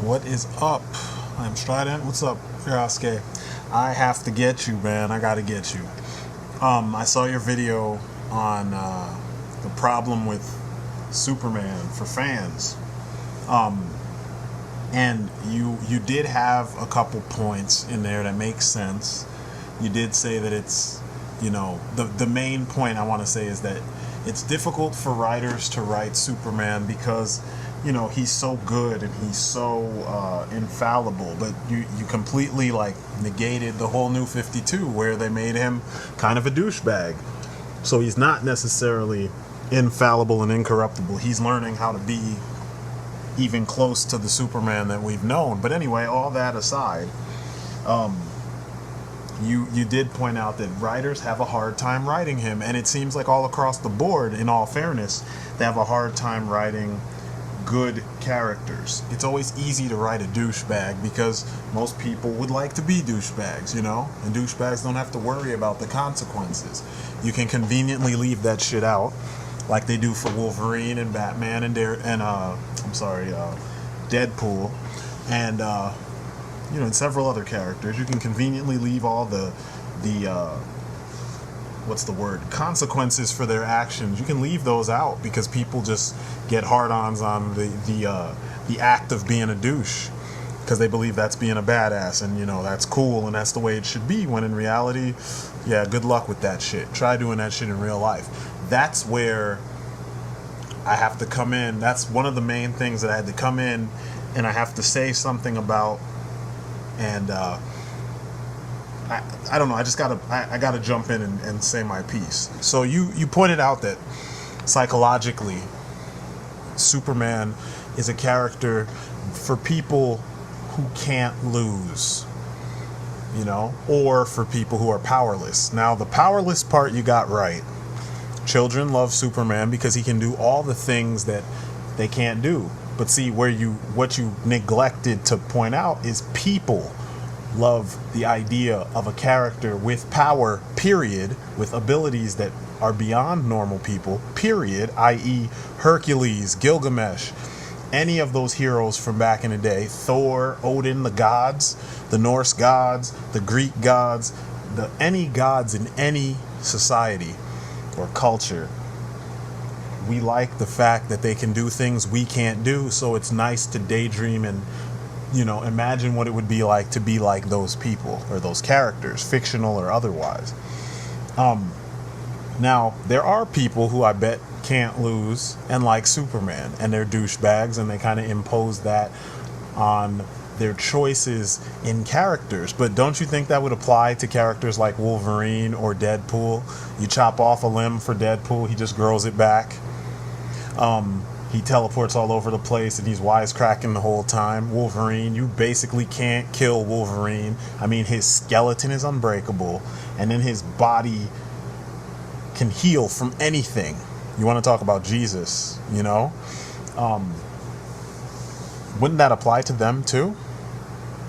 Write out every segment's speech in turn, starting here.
What is up? I'm Strident. What's up, Yasuke? I have to get you, man. I gotta get you. I saw your video on the problem with Superman for fans. Um, and you did have a couple points in there that make sense. You did say that it's, the main point I want to say is that it's difficult for writers to write Superman because he's so good and he's so infallible, but you completely negated the whole New 52 where they made him kind of a douchebag. So he's not necessarily infallible and incorruptible. He's learning how to be even close to the Superman that we've known. But anyway, all that aside, you did point out that writers have a hard time writing him, and it seems like all across the board, in all fairness, they have a hard time writing good characters. It's always easy to write a douchebag because most people would like to be douchebags, and douchebags don't have to worry about the consequences. You can conveniently leave that shit out, like they do for Wolverine and Batman and Deadpool, and and several other characters. You can conveniently leave all the consequences for their actions. You can leave those out because people just get hard-ons on the act of being a douche because they believe that's being a badass, and that's cool and that's the way it should be, when in reality, yeah, good luck with that shit. Try doing that shit in real life. That's where I have to come in. That's one of the main things that I had to come in and I have to say something about. And I don't know, I gotta jump in and say my piece. So you pointed out that psychologically Superman is a character for people who can't lose, or for people who are powerless. Now, the powerless part you got right. Children love Superman because he can do all the things that they can't do. But see, what you neglected to point out is people love the idea of a character with power, period, with abilities that are beyond normal people, period, i.e. Hercules, Gilgamesh, any of those heroes from back in the day, Thor, Odin, the gods, the Norse gods, the Greek gods, any gods in any society or culture. We like the fact that they can do things we can't do, so it's nice to daydream and imagine what it would be like to be like those people or those characters, fictional or otherwise. Now, there are people who I bet can't lose and like Superman, and they're douchebags, and they kind of impose that on their choices in characters. But don't you think that would apply to characters like Wolverine or Deadpool? You chop off a limb for Deadpool, he just grows it back. He teleports all over the place and he's wisecracking the whole time. Wolverine, you basically can't kill Wolverine. I mean, his skeleton is unbreakable, and then his body can heal from anything. You want to talk about Jesus, wouldn't that apply to them too?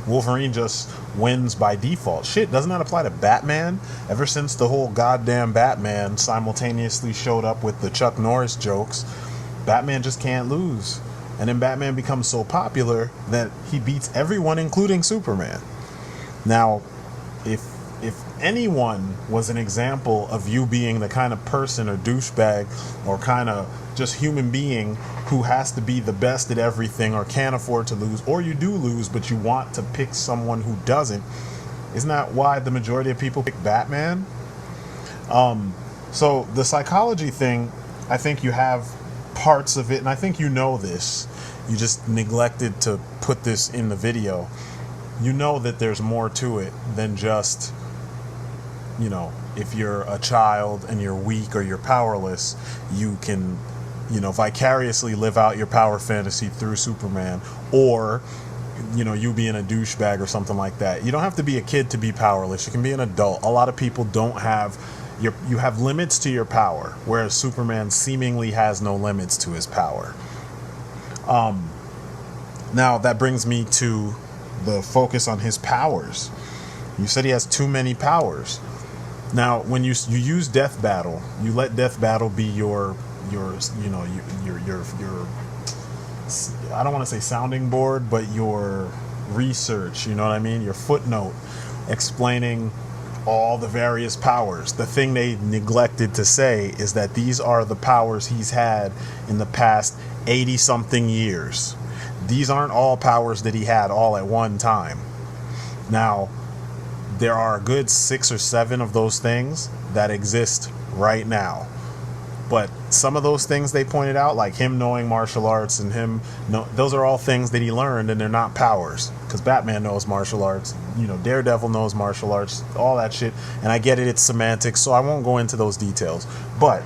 Wolverine just wins by default. Shit, doesn't that apply to Batman? Ever since the whole goddamn Batman simultaneously showed up with the Chuck Norris jokes, Batman just can't lose. And then Batman becomes so popular that he beats everyone, including Superman. Now, if anyone was an example of you being the kind of person or douchebag or kind of just human being who has to be the best at everything or can't afford to lose, or you do lose but you want to pick someone who doesn't, isn't that why the majority of people pick Batman? So the psychology thing, I think you have parts of it, and I think this. You just neglected to put this in the video. That there's more to it than just, if you're a child and you're weak or you're powerless, you can, vicariously live out your power fantasy through Superman, or, you being a douchebag or something like that. You don't have to be a kid to be powerless. You can be an adult. A lot of people don't have you have limits to your power, whereas Superman seemingly has no limits to his power. Now that brings me to the focus on his powers. You said he has too many powers. Now, when you use Death Battle, you let Death Battle be your I don't want to say sounding board, but your research, you know what I mean? Your footnote explaining all the various powers. The thing they neglected to say is that these are the powers he's had in the past 80 something years. These aren't all powers that he had all at one time. Now, there are a good 6 or 7 of those things that exist right now. But some of those things they pointed out, like him knowing martial arts and those are all things that he learned, and they're not powers. Because Batman knows martial arts, Daredevil knows martial arts, all that shit. And I get it, it's semantics, so I won't go into those details. But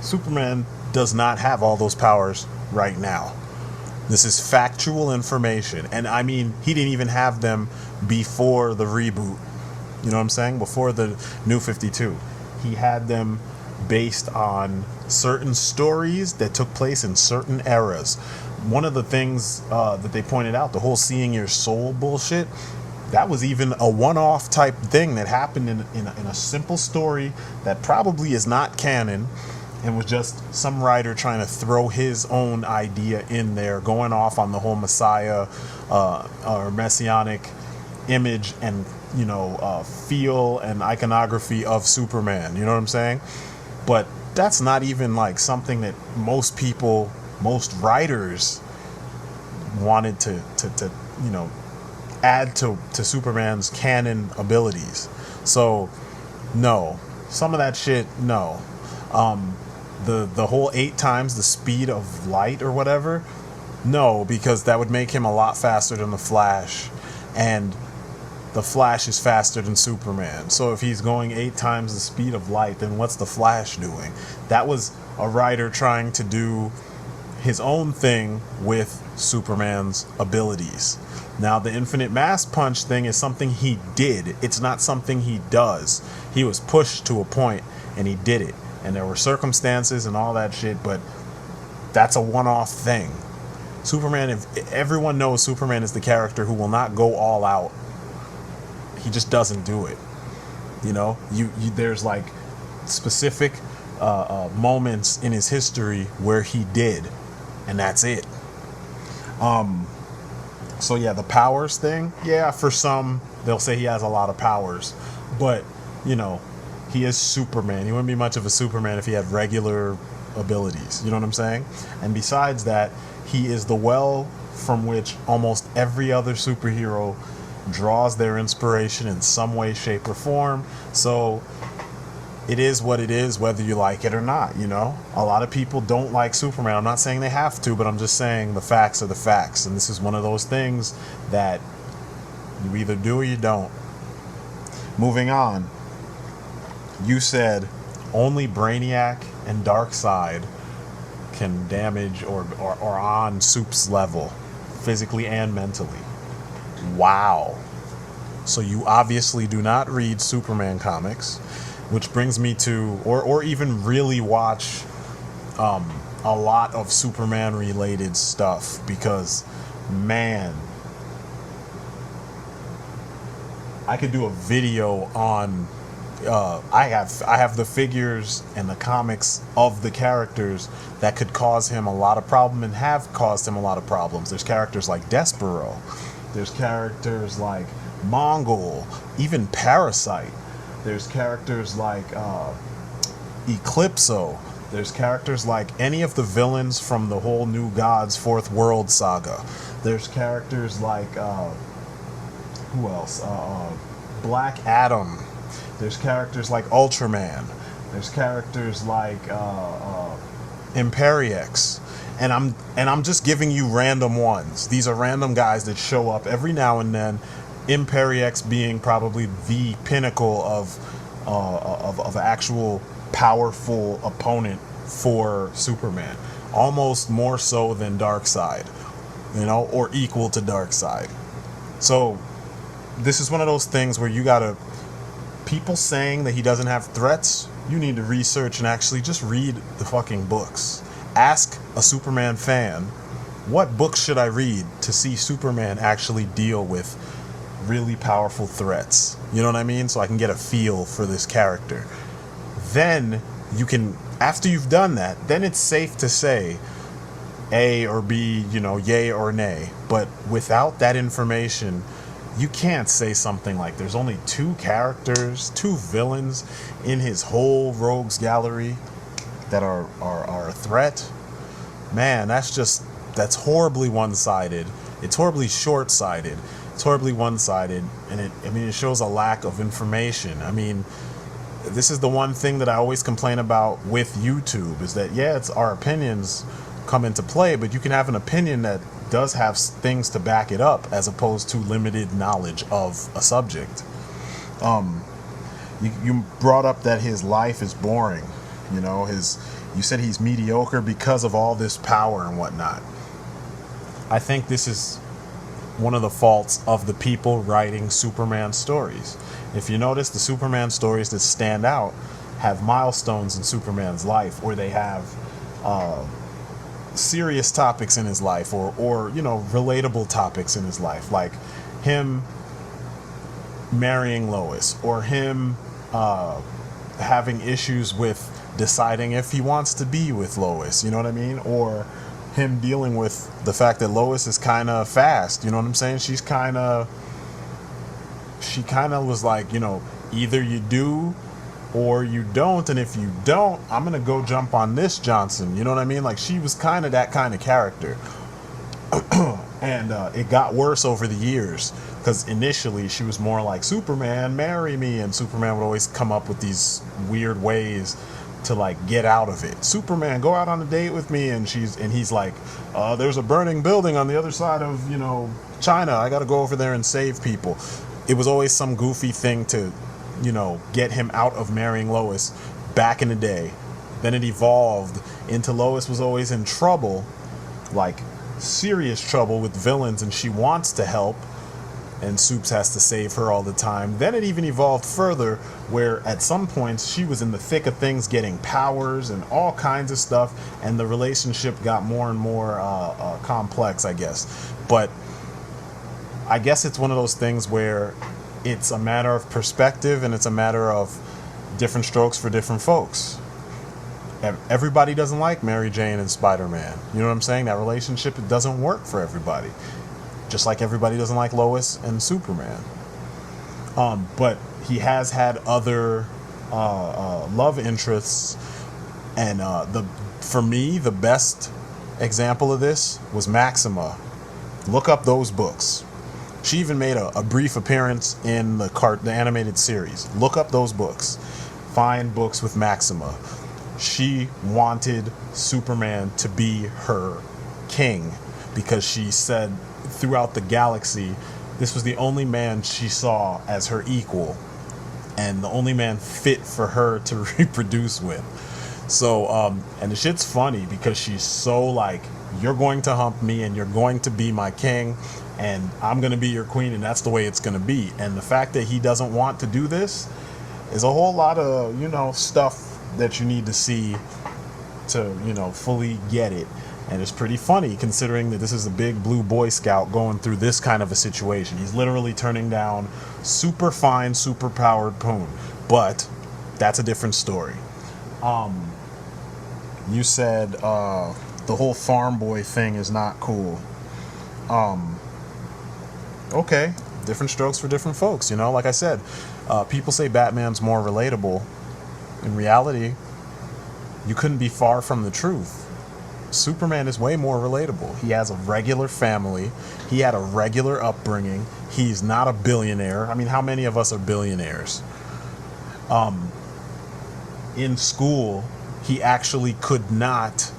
Superman does not have all those powers right now. This is factual information. And I mean, he didn't even have them before the reboot. You know what I'm saying? Before the New 52. He had them based on certain stories that took place in certain eras. One of the things that they pointed out, the whole seeing your soul bullshit, that was even a one-off type thing that happened in a simple story that probably is not canon and was just some writer trying to throw his own idea in there, going off on the whole Messiah or messianic image and feel and iconography of Superman. You know what I'm saying? But that's not even like something that most writers wanted to add to Superman's canon abilities. So no, some of that shit, no. The whole 8 times the speed of light or whatever, no, because that would make him a lot faster than the Flash, and the Flash is faster than Superman. So if he's going 8 times the speed of light, then what's the Flash doing? That was a writer trying to do his own thing with Superman's abilities. Now, the infinite mass punch thing is something he did. It's not something he does. He was pushed to a point and he did it. And there were circumstances and all that shit, but that's a one-off thing. Superman, if everyone knows Superman is the character who will not go all out. He just doesn't do it. There's like specific moments in his history where he did, and that's it. So yeah, the powers thing, yeah, for some they'll say he has a lot of powers, but he is Superman. He wouldn't be much of a Superman if he had regular abilities. You know what I'm saying? And besides that, he is the well from which almost every other superhero draws their inspiration in some way, shape, or form. So it is what it is, whether you like it or not. A lot of people don't like Superman. I'm not saying they have to, but I'm just saying the facts are the facts, and this is one of those things that you either do or you don't. Moving on, you said only Brainiac and Darkseid can damage or on Soup's level, physically and mentally. Wow. So you obviously do not read Superman comics, which brings me to, or even really watch a lot of Superman related stuff, because man, I could do a video on I have the figures and the comics of the characters that could cause him a lot of problem and have caused him a lot of problems. There's characters like Despero. There's characters like Mongol, even Parasite. There's characters like Eclipso. There's characters like any of the villains from the whole New Gods Fourth World saga. There's characters like who else? Black Adam. There's characters like Ultraman. There's characters like Imperiex. And I'm just giving you random ones. These are random guys that show up every now and then. Imperiex being probably the pinnacle of actual powerful opponent for Superman, almost more so than Darkseid, or equal to Darkseid. So this is one of those things where you gotta, people saying that he doesn't have threats, you need to research and actually just read the fucking books. Ask a Superman fan, what books should I read to see Superman actually deal with really powerful threats? You know what I mean? So I can get a feel for this character. Then you can, after you've done that, then it's safe to say A or B, yay or nay. But without that information, you can't say something like there's only two characters, two villains in his whole rogues gallery that are a threat. Man, that's horribly one-sided. It's horribly short-sighted. It's horribly one-sided, and it shows a lack of information. I mean, this is the one thing that I always complain about with YouTube, is that, yeah, it's our opinions come into play, but you can have an opinion that does have things to back it up, as opposed to limited knowledge of a subject. You brought up that his life is boring. You said he's mediocre because of all this power and whatnot. I think this is one of the faults of the people writing Superman stories. If you notice, the Superman stories that stand out have milestones in Superman's life, or they have serious topics in his life, or relatable topics in his life, like him marrying Lois, or him having issues with deciding if he wants to be with Lois, you know what I mean? Or him dealing with the fact that Lois is kind of fast, you know what I'm saying? She kind of was like, either you do or you don't, and if you don't, I'm gonna go jump on this Johnson, you know what I mean? Like, she was kind of that kind of character. And it got worse over the years, because initially she was more like, Superman, marry me, and Superman would always come up with these weird ways to like get out of it. Superman, go out on a date with me, and he's like, there's a burning building on the other side of China, I gotta go over there and save people. It was always some goofy thing to get him out of marrying Lois back in the day. Then it evolved into Lois was always in trouble, like serious trouble with villains, and she wants to help, and Supes has to save her all the time. Then it even evolved further, where at some points she was in the thick of things, getting powers and all kinds of stuff, and the relationship got more and more complex, I guess. But I guess it's one of those things where it's a matter of perspective, and it's a matter of different strokes for different folks. Everybody doesn't like Mary Jane and Spider-Man. You know what I'm saying? That relationship, it doesn't work for everybody. Just like everybody doesn't like Lois and Superman. But he has had other love interests, and for me, the best example of this was Maxima. Look up those books. She even made a brief appearance in the animated series. Look up those books. Find books with Maxima. She wanted Superman to be her king, because she said throughout the galaxy this was the only man she saw as her equal, and the only man fit for her to reproduce with. So and the shit's funny, because she's so like, you're going to hump me, and you're going to be my king, and I'm going to be your queen, and that's the way it's going to be. And the fact that he doesn't want to do this is a whole lot of stuff that you need to see to fully get it. And it's pretty funny, considering that this is a big blue Boy Scout going through this kind of a situation. He's literally turning down super fine, super powered Poon. But that's a different story. You said the whole farm boy thing is not cool. Okay, different strokes for different folks. Like I said, people say Batman's more relatable. In reality, you couldn't be far from the truth. Superman is way more relatable. He has a regular family. He had a regular upbringing. He's not a billionaire. I mean, how many of us are billionaires? In school, he actually could not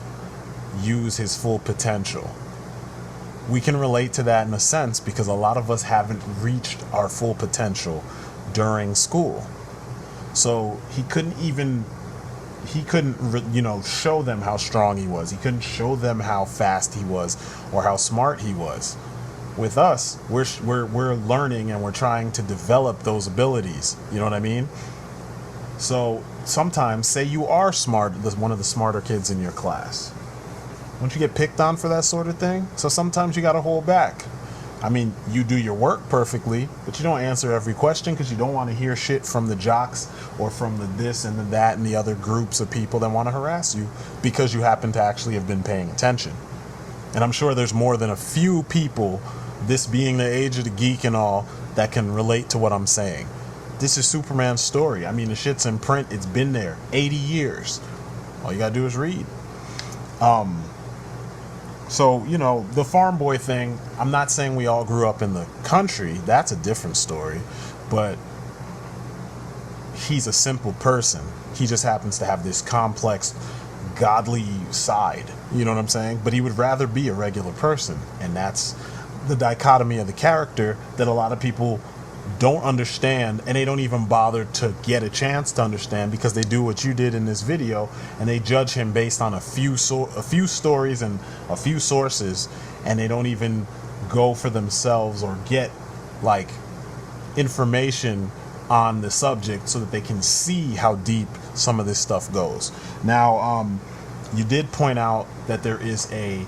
use his full potential. We can relate to that in a sense, because a lot of us haven't reached our full potential during school. So he couldn't show them how strong he was. He couldn't show them how fast he was or how smart he was. With us, we're learning, and we're trying to develop those abilities. You know what I mean? So sometimes, say you are smart, one of the smarter kids in your class, won't you get picked on for that sort of thing? So sometimes you got to hold back. I mean, you do your work perfectly, but you don't answer every question, because you don't want to hear shit from the jocks or from the this and the that and the other groups of people that want to harass you, because you happen to actually have been paying attention. And I'm sure there's more than a few people, this being the age of the geek and all, that can relate to what I'm saying. This is Superman's story. I mean, the shit's in print. It's been there 80 years. All you gotta do is read. So, you know, the farm boy thing, I'm not saying we all grew up in the country. That's a different story. But he's a simple person. He just happens to have this complex, godly side. You know what I'm saying? But he would rather be a regular person. And that's the dichotomy of the character that a lot of people don't understand, and they don't even bother to get a chance to understand, because they do what you did in this video and they judge him based on a few stories and a few sources, and they don't even go for themselves or get like information on the subject so that they can see how deep some of this stuff goes. Now, you did point out that there is a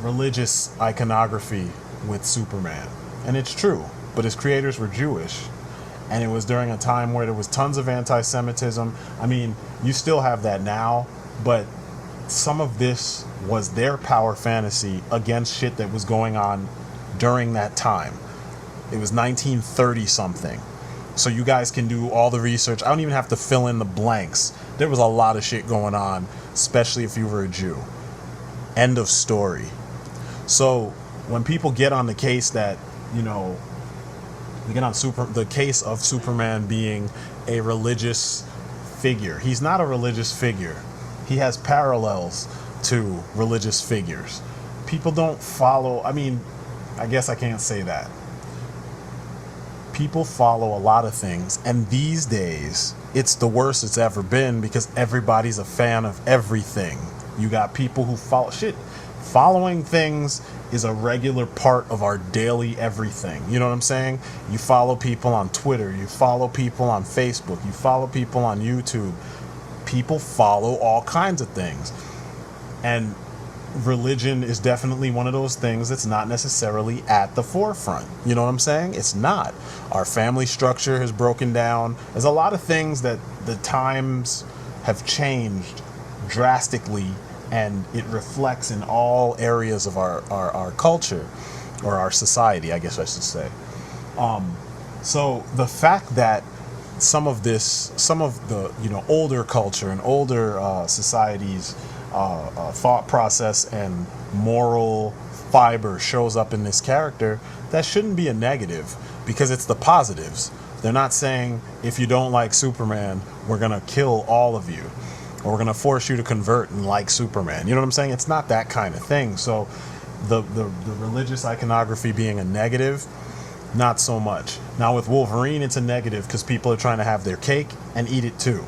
religious iconography with Superman, and it's true. But his creators were Jewish, and it was during a time where there was tons of anti-Semitism. I mean, you still have that now, but some of this was their power fantasy against shit that was going on during that time. It was 1930 something. So you guys can do all the research. I don't even have to fill in the blanks. There was a lot of shit going on, especially if you were a Jew. End of story. So when people get on the case that, you know, we get on the case of Superman being a religious figure. He's not a religious figure. He has parallels to religious figures. People don't follow, I mean, I guess I can't say that. People follow a lot of things, and these days, it's the worst it's ever been because everybody's a fan of everything. You got people who follow shit. Following things is a regular part of our daily everything. You know what I'm saying? You follow people on Twitter. You follow people on Facebook. You follow people on YouTube. People follow all kinds of things. And religion is definitely one of those things that's not necessarily at the forefront. You know what I'm saying? It's not. Our family structure has broken down. There's a lot of things that the times have changed drastically, and it reflects in all areas of our culture, or our society, I guess I should say. So the fact that some of the, you know, older culture and older societies' thought process and moral fiber shows up in this character, that shouldn't be a negative, because it's the positives. They're not saying, if you don't like Superman, we're gonna kill all of you, or we're gonna force you to convert and like Superman. You know what I'm saying? It's not that kind of thing. So the religious iconography being a negative, not so much. Now with Wolverine, it's a negative because people are trying to have their cake and eat it too.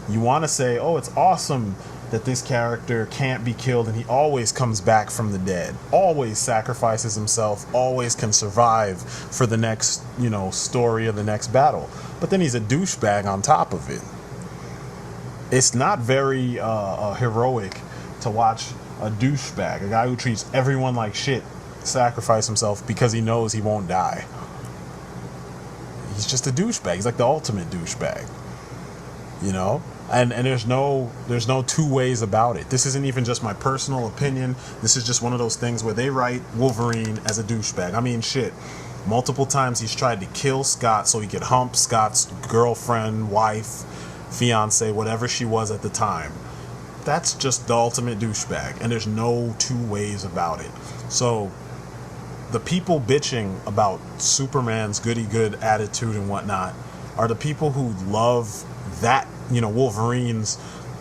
You want to say, oh, it's awesome that this character can't be killed and he always comes back from the dead, always sacrifices himself, always can survive for the next, you know, story or the next battle. But then he's a douchebag on top of it. It's not very heroic to watch a douchebag, a guy who treats everyone like shit, sacrifice himself because he knows he won't die. He's just a douchebag. He's like the ultimate douchebag, you know? And there's no two ways about it. This isn't even just my personal opinion. This is just one of those things where they write Wolverine as a douchebag. I mean, shit. Multiple times he's tried to kill Scott so he could hump Scott's girlfriend, wife, fiance, whatever she was at the time. That's just the ultimate douchebag, and there's no two ways about it. So the people bitching about Superman's goody-good attitude and whatnot are the people who love that, you know, Wolverine's,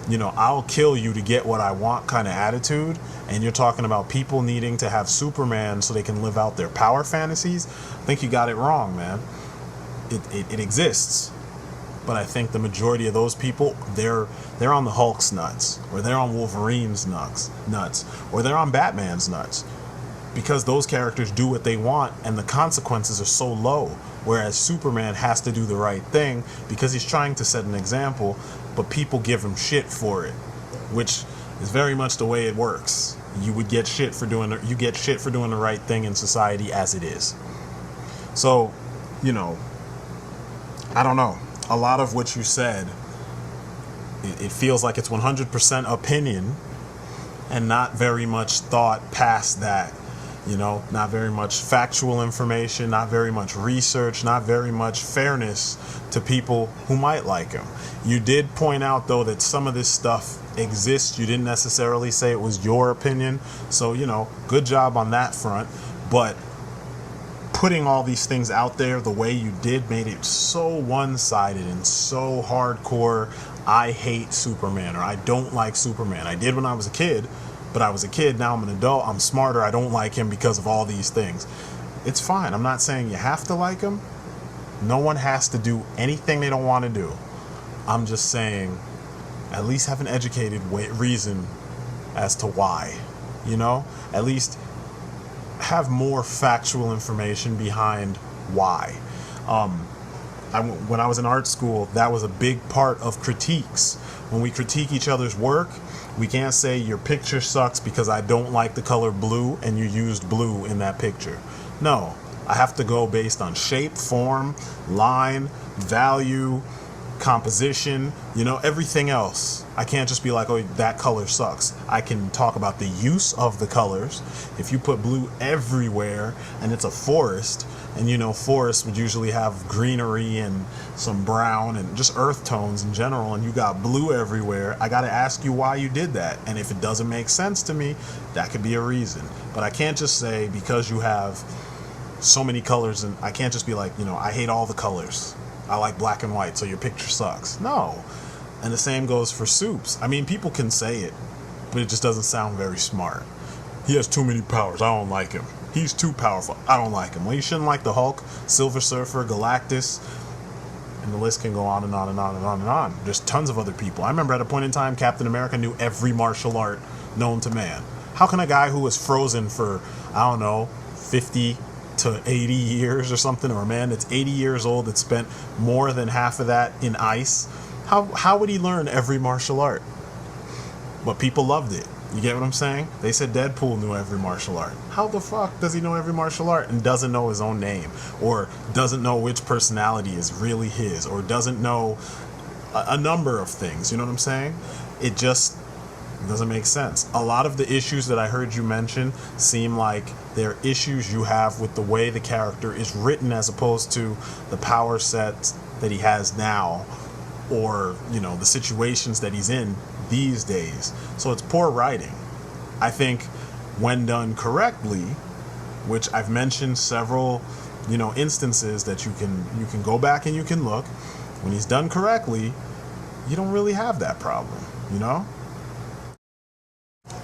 you know, I'll kill you to get what I want kind of attitude. And you're talking about people needing to have Superman so they can live out their power fantasies. I think you got it wrong, man. It exists. But I think the majority of those people, they're on the Hulk's nuts, or they're on Wolverine's nuts, or they're on Batman's nuts, because those characters do what they want and the consequences are so low, whereas Superman has to do the right thing because he's trying to set an example, but people give him shit for it, which is very much the way it works. You get shit for doing the right thing in society as it is. So, you know, I don't know. A lot of what you said, it feels like it's 100% opinion, and not very much thought past that. You know, not very much factual information, not very much research, not very much fairness to people who might like him. You did point out, though, that some of this stuff exists. You didn't necessarily say it was your opinion. So, you know, good job on that front. But putting all these things out there the way you did made it so one-sided and so hardcore. I hate Superman, or I don't like Superman. I did when I was a kid. But I was a kid, now I'm an adult, I'm smarter, I don't like him because of all these things. It's fine. I'm not saying you have to like him. No one has to do anything they don't want to do. I'm just saying, at least have an educated reason as to why. You know? At least have more factual information behind why. When I was in art school, that was a big part of critiques. When we critique each other's work, we can't say your picture sucks because I don't like the color blue and you used blue in that picture. No, I have to go based on shape, form, line, value, composition, you know, everything else. I can't just be like, oh, that color sucks. I can talk about the use of the colors. If you put blue everywhere and it's a forest, and you know, forests would usually have greenery and some brown and just earth tones in general, and you got blue everywhere, I gotta ask you why you did that. And if it doesn't make sense to me, that could be a reason. But I can't just say because you have so many colors, and I can't just be like, you know, I hate all the colors. I like black and white, so your picture sucks. No. And the same goes for Supes. I mean, people can say it, but it just doesn't sound very smart. He has too many powers. I don't like him. He's too powerful. I don't like him. Well, you shouldn't like the Hulk, Silver Surfer, Galactus, and the list can go on and on and on and on and on. There's tons of other people. I remember at a point in time, Captain America knew every martial art known to man. How can a guy who was frozen for, I don't know, 50 to 80 years or something, or a man that's 80 years old that spent more than half of that in ice, how would he learn every martial art? But people loved it. You get what I'm saying? They said Deadpool knew every martial art. How the fuck does he know every martial art and doesn't know his own name? Or doesn't know which personality is really his? Or doesn't know a number of things? You know what I'm saying? It just doesn't make sense. A lot of the issues that I heard you mention seem like they're issues you have with the way the character is written as opposed to the power set that he has now, or, you know, the situations that he's in these days. So it's poor writing. I think when done correctly, which I've mentioned several, you know, instances that you can go back and you can look, when he's done correctly, you don't really have that problem, you know?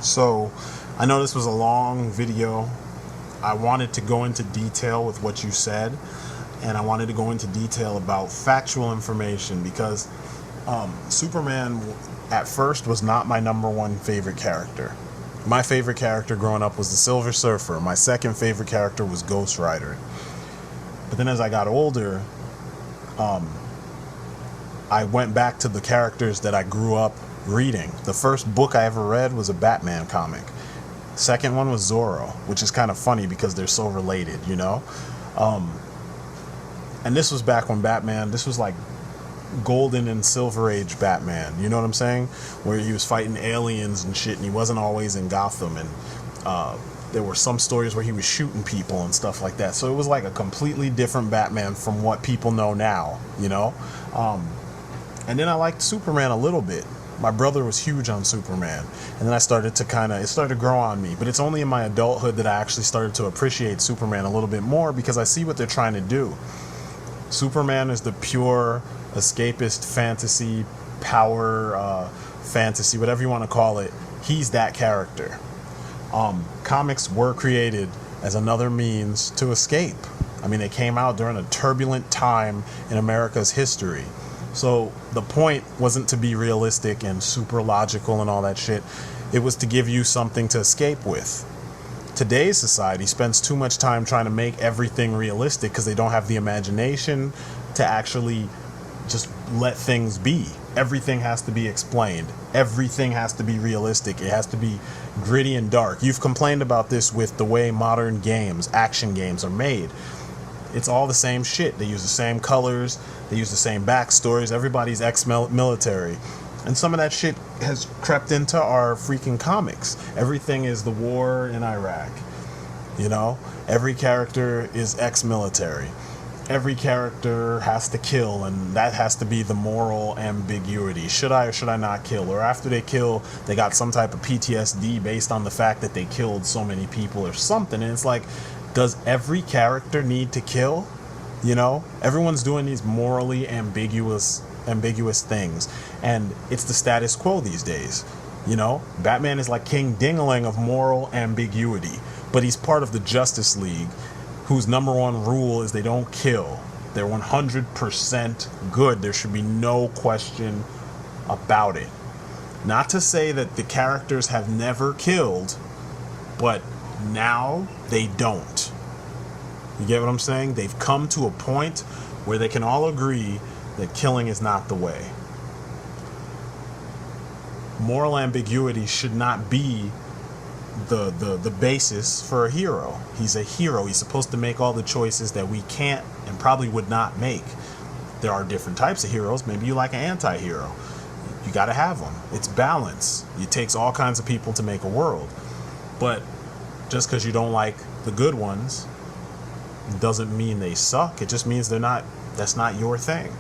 So I know this was a long video. I wanted to go into detail with what you said, and I wanted to go into detail about factual information because Superman at first was not my number one favorite character. My favorite character growing up was the Silver Surfer. My second favorite character was Ghost Rider. But then as I got older, I went back to the characters that I grew up reading. The first book I ever read was a Batman comic. Second one was Zorro, which is kind of funny because they're so related, you know? And this was back when Batman, this was like golden and silver age Batman, you know what I'm saying? Where he was fighting aliens and shit, and he wasn't always in Gotham, and there were some stories where he was shooting people and stuff like that. So it was like a completely different Batman from what people know now, you know? And then I liked Superman a little bit. My brother was huge on Superman, and then I started to it started to grow on me. But it's only in my adulthood that I actually started to appreciate Superman a little bit more because I see what they're trying to do. Superman is the pure escapist fantasy, power fantasy, whatever you want to call it. He's that character. Comics were created as another means to escape. I mean, they came out during a turbulent time in America's history. So the point wasn't to be realistic and super logical and all that shit. It was to give you something to escape with. Today's society spends too much time trying to make everything realistic because they don't have the imagination to actually just let things be. Everything has to be explained. Everything has to be realistic. It has to be gritty and dark. You've complained about this with the way modern games, action games, are made. It's all the same shit. They use the same colors. They use the same backstories. Everybody's ex-military. And some of that shit has crept into our freaking comics. Everything is the war in Iraq. You know? Every character is ex-military. Every character has to kill, and that has to be the moral ambiguity. Should I or should I not kill? Or after they kill, they got some type of PTSD based on the fact that they killed so many people or something. And it's like, does every character need to kill? You know? Everyone's doing these morally ambiguous things, and it's the status quo these days. You know? Batman is like King Dingaling of moral ambiguity, but he's part of the Justice League, whose number one rule is they don't kill. They're 100% good. There should be no question about it. Not to say that the characters have never killed, but now they don't. You get what I'm saying? They've come to a point where they can all agree that killing is not the way. Moral ambiguity should not be the basis for a hero. He's a hero. He's supposed to make all the choices that we can't and probably would not make. There are different types of heroes. Maybe you like an anti-hero. You got to have them. It's balance. It takes all kinds of people to make a world. But just because you don't like the good ones doesn't mean they suck. It just means that's not your thing.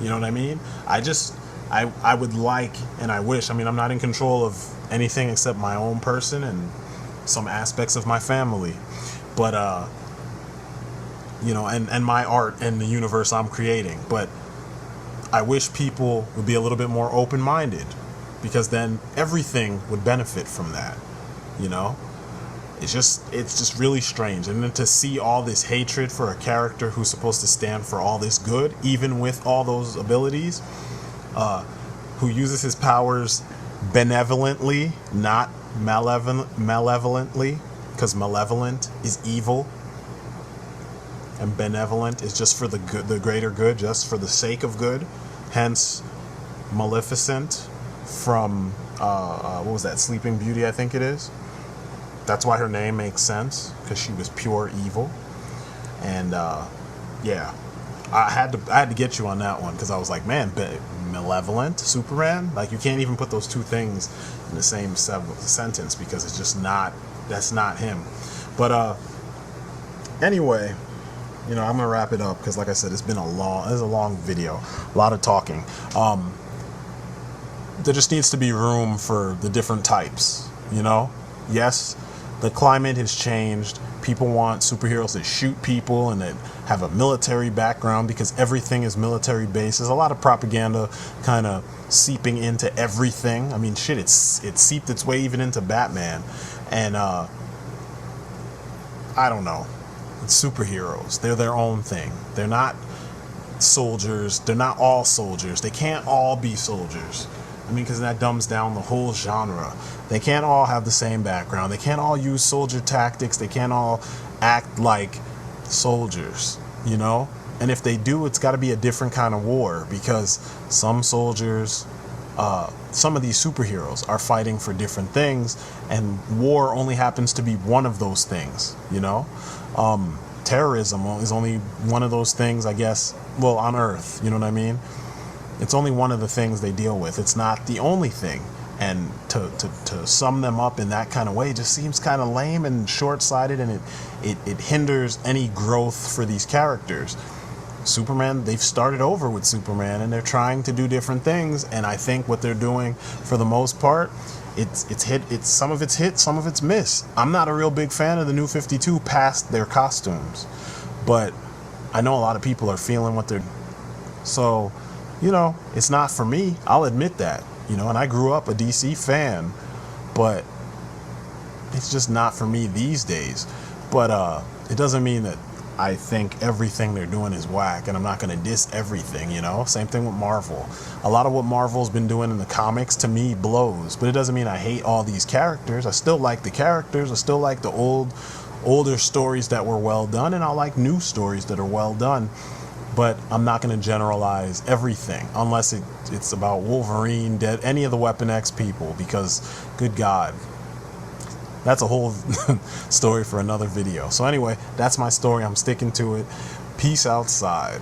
You know what I mean? I would like, and I wish, I'm not in control of anything except my own person and some aspects of my family, but and my art and the universe I'm creating. But I wish people would be a little bit more open-minded, because then everything would benefit from that. You know, it's just really strange. And then to see all this hatred for a character who's supposed to stand for all this good, even with all those abilities, who uses his powers benevolently, not malevolently, because malevolent is evil, and benevolent is just for the good, the greater good, just for the sake of good. Hence, Maleficent from what was that? Sleeping Beauty, I think it is. That's why her name makes sense, because she was pure evil. And yeah, I had to get you on that one, because I was like, man, malevolent Superman, like, you can't even put those two things in the same sentence, because it's just that's not him. But anyway, I'm gonna wrap it up, because like I said, it's a long video, a lot of talking. There just needs to be room for the different types. Yes, the climate has changed. People want superheroes that shoot people and that have a military background, because everything is military based. There's a lot of propaganda kind of seeping into everything. Shit, it seeped its way even into Batman. And I don't know. It's superheroes. They're their own thing. They're not soldiers. They're not all soldiers. They can't all be soldiers. Because that dumbs down the whole genre. They can't all have the same background. They can't all use soldier tactics. They can't all act like soldiers, And if they do, it's got to be a different kind of war, because some soldiers, some of these superheroes are fighting for different things, and war only happens to be one of those things, Terrorism is only one of those things, I guess, well, on Earth, you know what I mean? It's only one of the things they deal with. It's not the only thing. And to sum them up in that kind of way just seems kind of lame and short-sighted, and it hinders any growth for these characters. Superman, they've started over with Superman, and they're trying to do different things, and I think what they're doing, for the most part, it's some of it's hit, some of it's miss. I'm not a real big fan of the New 52 past their costumes, but I know a lot of people are feeling what they're... So, it's not for me. I'll admit that, and I grew up a DC fan, but it's just not for me these days. But it doesn't mean that I think everything they're doing is whack, and I'm not going to diss everything, Same thing with Marvel. A lot of what Marvel's been doing in the comics, to me, blows, but it doesn't mean I hate all these characters. I still like the characters. I still like the older stories that were well done, and I like new stories that are well done. But I'm not going to generalize everything unless it's about Wolverine, any of the Weapon X people, because, good God, that's a whole story for another video. So anyway, that's my story. I'm sticking to it. Peace outside.